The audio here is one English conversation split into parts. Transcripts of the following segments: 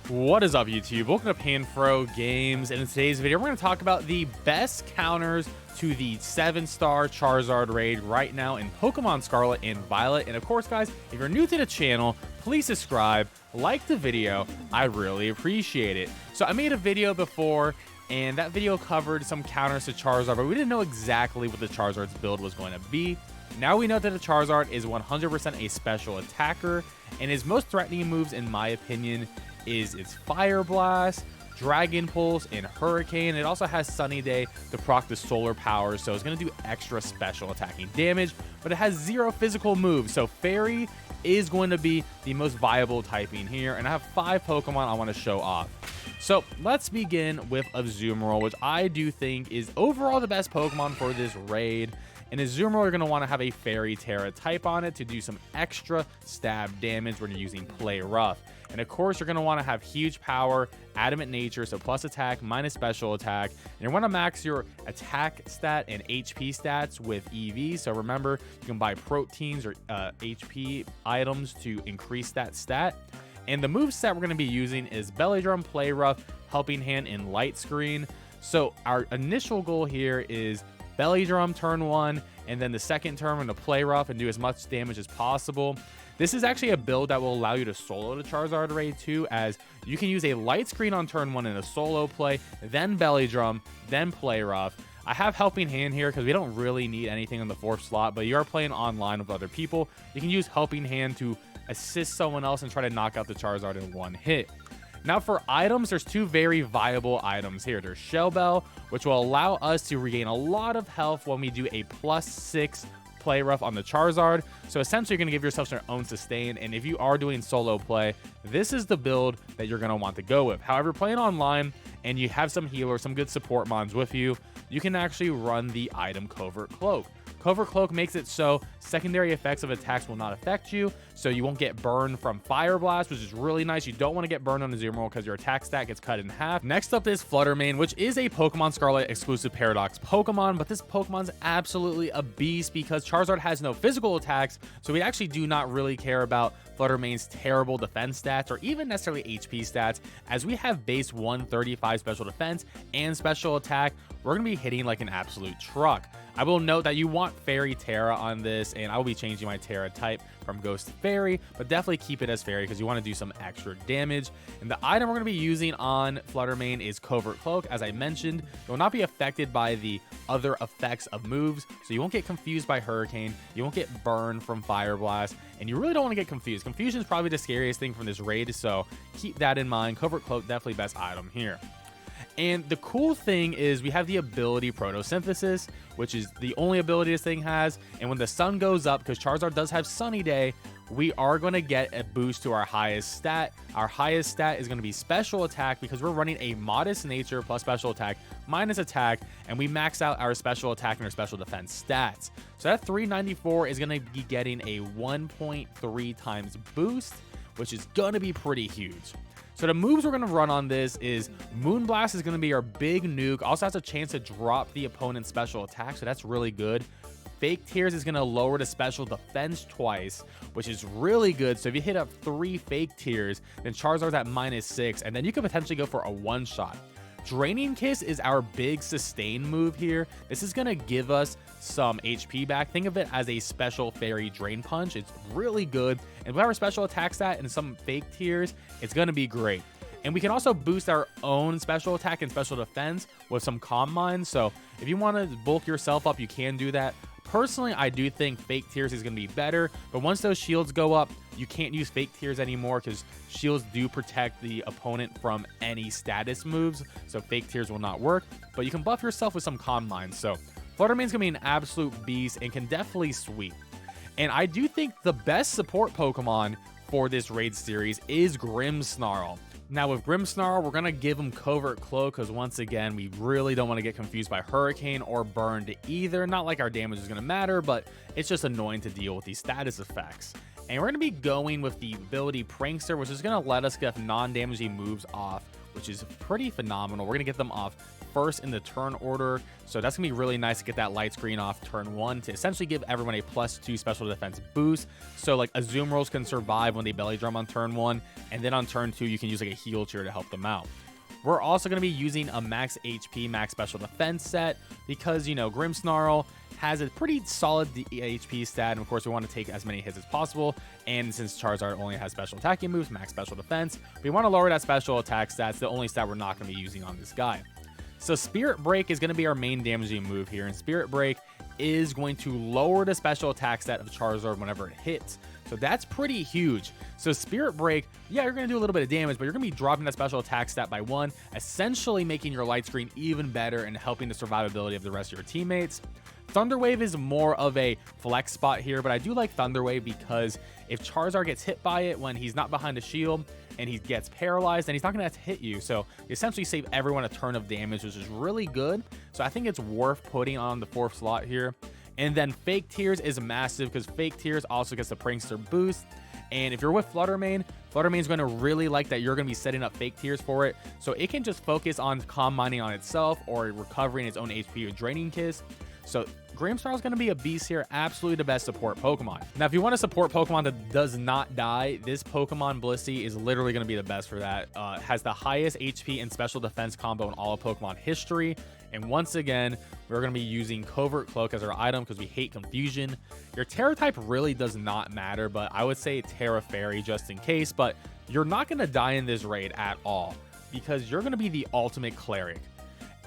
What is up, YouTube? Welcome to PanFro Games, and in today's video, we're going to talk about the best counters to the 7-star Charizard raid right now in Pokemon Scarlet and Violet. And of course, guys, if you're new to the channel, please subscribe, like the video. I really appreciate it. So I made a video before, and that video covered some counters to Charizard, but we didn't know exactly what the Charizard's build was going to be. Now we know that the Charizard is 100% a special attacker, and his most threatening moves, in my opinion, is its Fire Blast, Dragon Pulse, and Hurricane. It also has Sunny Day to proc the solar powers, so it's going to do extra special attacking damage, but it has 0 physical moves, so Fairy is going to be the most viable typing here, and I have 5 Pokemon I want to show off. So let's begin with Azumarill, which I do think is overall the best Pokemon for this raid. And Azumarill, you're going to want to have a Fairy Tera type on it to do some extra stab damage when you're using Play Rough. And of course, you're going to want to have huge power, adamant nature, so plus attack, minus special attack. And you want to max your attack stat and HP stats with EV. So remember, you can buy proteins or HP items to increase that stat. And the moveset we're going to be using is Belly Drum, Play Rough, Helping Hand, and Light Screen. So our initial goal here is Belly Drum turn 1, and then the second turn I'm going to Play Rough and do as much damage as possible. This is actually a build that will allow you to solo the Charizard raid too, as you can use a Light Screen on turn 1 in a solo play, then Belly Drum, then Play Rough. I have Helping Hand here because we don't really need anything on the 4th slot, but you are playing online with other people. You can use Helping Hand to assist someone else and try to knock out the Charizard in one hit. Now for items, there's 2 very viable items here. There's Shell Bell, which will allow us to regain a lot of health when we do a +6 Play Rough on the Charizard. So essentially, you're going to give yourself your own sustain, and if you are doing solo play, this is the build that you're going to want to go with. However, playing online and you have some healers, some good support mons with you, you can actually run the item Covert Cloak. Covert Cloak makes it so secondary effects of attacks will not affect you, so you won't get burned from Fire Blast, which is really nice. You don't want to get burned on a Azumarill because your attack stat gets cut in half. Next up is Fluttermane, which is a Pokemon Scarlet exclusive Paradox Pokemon, but this Pokemon's absolutely a beast because Charizard has no physical attacks, so we actually do not really care about Fluttermane's terrible defense stats or even necessarily HP stats, as we have base 135 special defense and special attack. We're going to be hitting like an absolute truck. I will note that you want Fairy Tera on this, and I will be changing my Tera type from Ghost to Fairy, but definitely keep it as Fairy because you want to do some extra damage. And the item we're going to be using on Fluttermane is Covert Cloak. As I mentioned, it will not be affected by the other effects of moves, so you won't get confused by Hurricane, you won't get burned from Fire Blast, and you really don't want to get confused. Confusion is probably the scariest thing from this raid, so keep that in mind. Covert Cloak, definitely best item here. And the cool thing is we have the ability Photosynthesis, which is the only ability this thing has. And when the sun goes up, because Charizard does have Sunny Day, we are going to get a boost to our highest stat. Our highest stat is going to be special attack because we're running a modest nature plus special attack minus attack, and we max out our special attack and our special defense stats. So that 394 is going to be getting a 1.3 times boost, which is going to be pretty huge. So the moves we're going to run on this is Moonblast is going to be our big nuke. Also has a chance to drop the opponent's special attack, so that's really good. Fake Tears is going to lower the special defense twice, which is really good. So if you hit up 3 Fake Tears, then Charizard's at -6, and then you could potentially go for a one-shot. Draining Kiss is our big sustain move here. This is going to give us some HP back. Think of it as a special Fairy Drain Punch. It's really good. And with our special attack stat and some Fake Tears, it's going to be great. And we can also boost our own special attack and special defense with some Calm Mind. So if you want to bulk yourself up, you can do that. Personally, I do think Fake Tears is going to be better, but once those shields go up, you can't use Fake Tears anymore because shields do protect the opponent from any status moves, so Fake Tears will not work, but you can buff yourself with some Calm Mind. So Fluttermane's going to be an absolute beast and can definitely sweep. And I do think the best support Pokemon for this raid series is Grimmsnarl. Now with Grimmsnarl, we're going to give him Covert Cloak because once again, we really don't want to get confused by Hurricane or burned either. Not like our damage is going to matter, but it's just annoying to deal with these status effects. And we're going to be going with the ability Prankster, which is going to let us get non-damaging moves off, which is pretty phenomenal. We're going to get them off first in the turn order, so that's gonna be really nice to get that light screen off turn 1 to essentially give everyone a +2 special defense boost. So like Azumarill can survive when they belly drum on turn 1, and then on turn 2 you can use like a heal cheer to help them out. We're also going to be using a max HP, max special defense set because, you know, Grimmsnarl has a pretty solid HP stat, and of course we want to take as many hits as possible, and since Charizard only has special attacking moves, max special defense, we want to lower that special attack stats, the only stat we're not going to be using on this guy. So Spirit Break is going to be our main damaging move here, and Spirit Break is going to lower the special attack stat of Charizard whenever it hits. So that's pretty huge. So Spirit Break, yeah, you're going to do a little bit of damage, but you're going to be dropping that special attack stat by 1, essentially making your light screen even better and helping the survivability of the rest of your teammates. Thunder Wave is more of a flex spot here, but I do like Thunder Wave because if Charizard gets hit by it when he's not behind a shield and he gets paralyzed, then he's not going to have to hit you. So you essentially save everyone a turn of damage, which is really good. So I think it's worth putting on the 4th slot here. And then Fake Tears is massive because Fake Tears also gets the Prankster boost. And if you're with Fluttermane, Fluttermane's going to really like that you're going to be setting up Fake Tears for it. So it can just focus on Calm Mining on itself or recovering its own HP with Draining Kiss. So Grimmsnarl is going to be a beast here, absolutely the best support Pokemon. Now, if you want to support Pokemon that does not die, this Pokemon Blissey is literally going to be the best for that. Has the highest HP and special defense combo in all of Pokemon history. And once again, we're going to be using Covert Cloak as our item because we hate confusion. Your Tera type really does not matter, but I would say Tera Fairy just in case. But you're not going to die in this raid at all because you're going to be the ultimate cleric.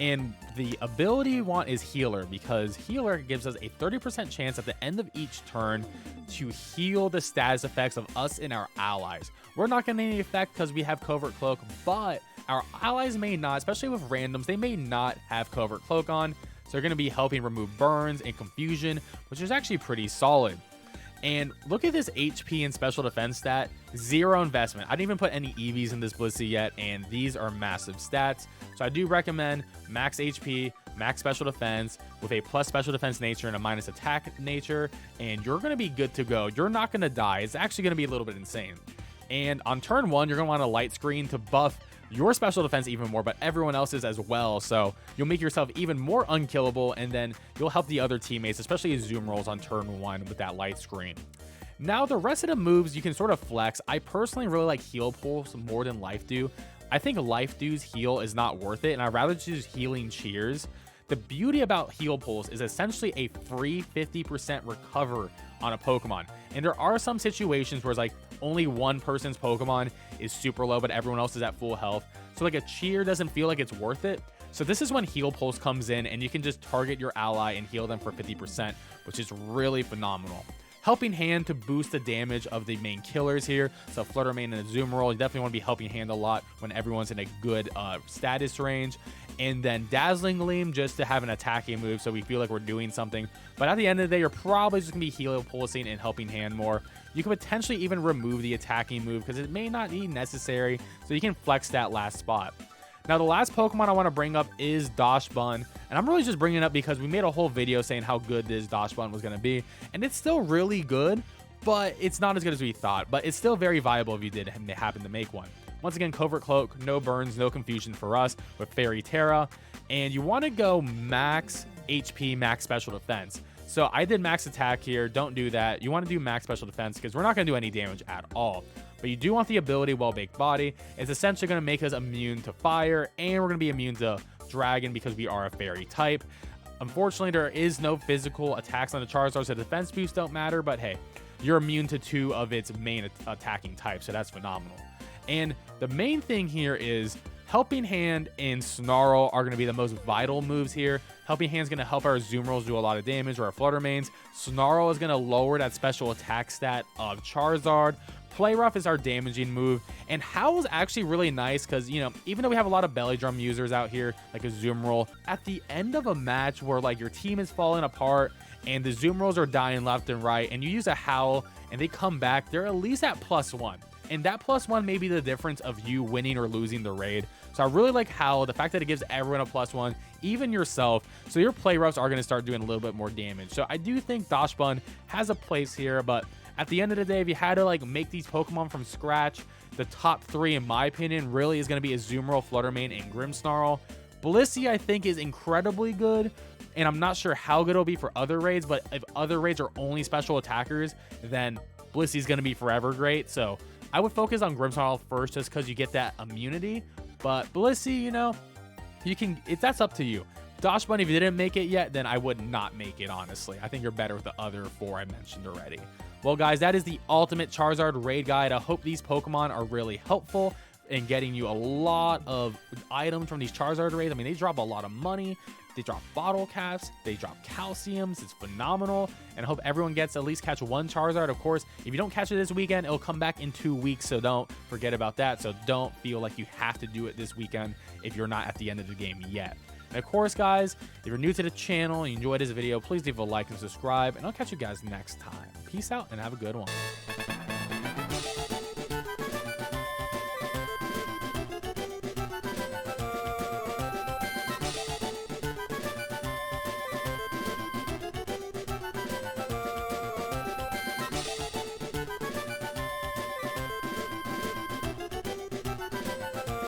And the ability we want is Healer because Healer gives us a 30% chance at the end of each turn to heal the status effects of us and our allies. We're not getting any effect because we have Covert Cloak, but our allies may not, especially with randoms, they may not have Covert Cloak on. So they're going to be helping remove burns and confusion, which is actually pretty solid. And look at this HP and special defense stat, 0 investment. I didn't even put any EVs in this Blissey yet, and these are massive stats. So I do recommend max HP, max special defense with a plus special defense nature and a minus attack nature, and you're going to be good to go. You're not going to die. It's actually going to be a little bit insane. And on turn 1, you're going to want a light screen to buff your special defense even more, but everyone else's as well. So you'll make yourself even more unkillable, and then you'll help the other teammates, especially Azumarill on turn 1 with that light screen. Now, the rest of the moves you can sort of flex. I personally really like Heal Pulse more than Life Dew. I think Life Dew's heal is not worth it, and I'd rather choose Healing Cheers. The beauty about Heal Pulse is essentially a free 50% recover on a Pokemon. And there are some situations where it's like only one person's Pokemon is super low, but everyone else is at full health. So like a cheer doesn't feel like it's worth it. So this is when Heal Pulse comes in and you can just target your ally and heal them for 50%, which is really phenomenal. Helping Hand to boost the damage of the main killers here. So Fluttermane and Azumarill, you definitely want to be Helping Hand a lot when everyone's in a good status range. And then Dazzling Gleam just to have an attacking move so we feel like we're doing something. But at the end of the day, you're probably just going to be Heal Pulsing and Helping Hand more. You could potentially even remove the attacking move because it may not be necessary, so you can flex that last spot. Now, the last Pokemon I want to bring up is Dachsbun, and I'm really just bringing it up because we made a whole video saying how good this Dachsbun was going to be, and it's still really good, but it's not as good as we thought, but it's still very viable if you did happen to make one. Once again, Covert Cloak, no burns, no confusion for us with Fairy Tera, and you want to go max HP, max special defense. So I did max attack here. Don't do that. You want to do max special defense because we're not going to do any damage at all. But you do want the ability Well-Baked Body. It's essentially going to make us immune to fire, and we're going to be immune to dragon because we are a fairy type. Unfortunately, there is no physical attacks on the Charizard, so defense boosts don't matter. But hey, you're immune to 2 of its main attacking types, so that's phenomenal. And the main thing here is Helping Hand and Snarl are going to be the most vital moves here. Helping Hand is going to help our Azumarill do a lot of damage, or our Fluttermanes. Snarl is going to lower that special attack stat of Charizard. Play Rough is our damaging move, and Howl is actually really nice because, you know, even though we have a lot of belly drum users out here, like Azumarill, at the end of a match where, like, your team is falling apart and the Azumarills are dying left and right, and you use a Howl and they come back, they're at least at +1. And that +1 may be the difference of you winning or losing the raid. So I really like Howl, the fact that it gives everyone a +1, even yourself. So your play roughs are going to start doing a little bit more damage. So I do think Dachsbun has a place here, but at the end of the day, if you had to like make these Pokemon from scratch, the top 3, in my opinion, really is going to be Azumarill, Fluttermane, and Grimmsnarl. Blissey, I think, is incredibly good, and I'm not sure how good it'll be for other raids, but if other raids are only special attackers, then Blissey's going to be forever great. So I would focus on Grimmsnarl first just because you get that immunity. But Blissey, you know, that's up to you. Dosh Bunny, if you didn't make it yet, then I would not make it, honestly. I think you're better with the other 4 I mentioned already. Well, guys, that is the ultimate Charizard raid guide. I hope these Pokemon are really helpful in getting you a lot of items from these Charizard raids. I mean, they drop a lot of money. They drop bottle caps. They drop calciums. It's phenomenal. And I hope everyone gets at least catch 1 Charizard. Of course, if you don't catch it this weekend, it'll come back in 2 weeks. So don't forget about that. So don't feel like you have to do it this weekend if you're not at the end of the game yet. And of course, guys, if you're new to the channel and you enjoyed this video, please leave a like and subscribe. And I'll catch you guys next time. Peace out and have a good one.